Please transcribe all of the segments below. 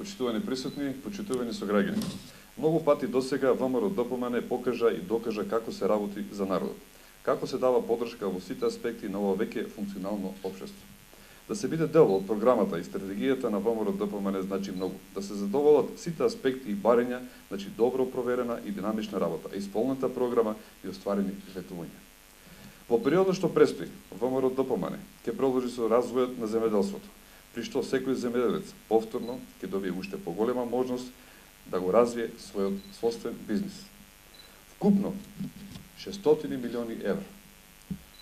Почитувани присутни, почитувани сограѓани. Многу пати досега ВМРО ДПМН покажа и докажа како се работи за народот, како се дава подршка во сите аспекти на ова веќе функционално општество. Да се биде дел од програмата и стратегијата на ВМРО ДПМН значи многу. Да се задоволат сите аспекти и барања, значи добро проверена и динамична работа, исполнета програма и остварени ветувања. Во периодот што престои, ВМРО ДПМН ќе продолжи со развојот на земјоделството, при што секој земјоделец повторно ќе добие уште поголема можност да го развие својот собствен бизнис. Вкупно 600 милиони евра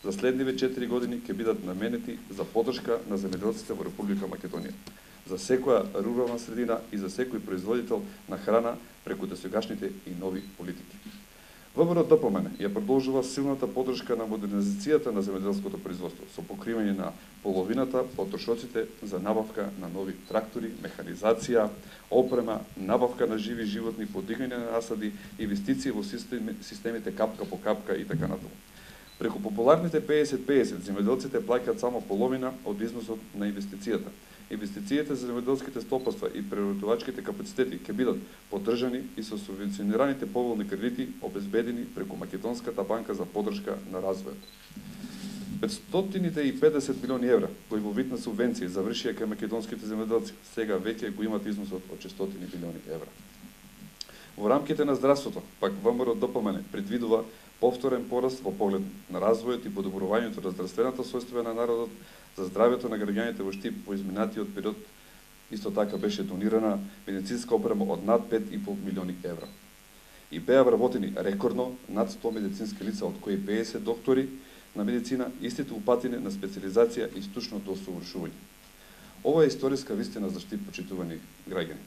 за следниве 4 години ќе бидат наменети за подршка на земјоделците во Република Македонија, за секоја рурална средина и за секој производител на храна преку досегашните и нови политики. ВМРО ДПМН ја продолжува силната подршка на модернизацијата на земјоделското производство со покривање на половината од трошоците за набавка на нови трактори, механизација, опрема, набавка на живи животни, подигање на насади, инвестиции во системите капка по капка и така натаму. Преку популарните 50-50 земјоделците плаќаат само половина од износот на инвестицијата. Инвестициите за земјоделските стопанства и преработувачките капацитети ќе бидат поддржани и со субвенционираните поволни кредити обезбедени преку Македонската банка за поддршка на развојот. 550 милиони евра кои во вид на субвенции завршија кај македонските земјоделци, сега веќе го имат износот од 600 милиони евра. Во рамките на здравството, пак ВМРО ДПМН предвидува повторен пораст во поглед на развојот и подобрувањето на здравствената состојба на народот, за здравјето на граѓаните во Штип во изминатиот период. Исто така беше донирана медицинска опрема од над 5,5 милиони евра. И беа вработени рекордно над 100 медицински лица, од кои 50 доктори на медицина, истите упатени на специализација и стучно доусовршување. Ова е историска вистина за Штип, почитувани граѓани.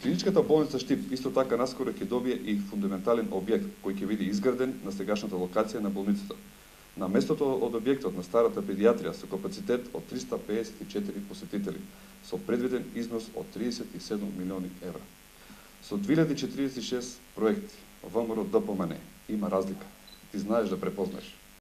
Клиничката болница Штип исто така наскоро ќе добие и фундаментален објект кој ќе биде изграден на сегашната локација на болницата, на местото од објектот на старата педиатрија со капацитет од 354 посетители, со предвиден износ од 37 милиони евра. Со 2046 проекти ВМРО ДПМН има разлика. Ти знаеш да препознаеш.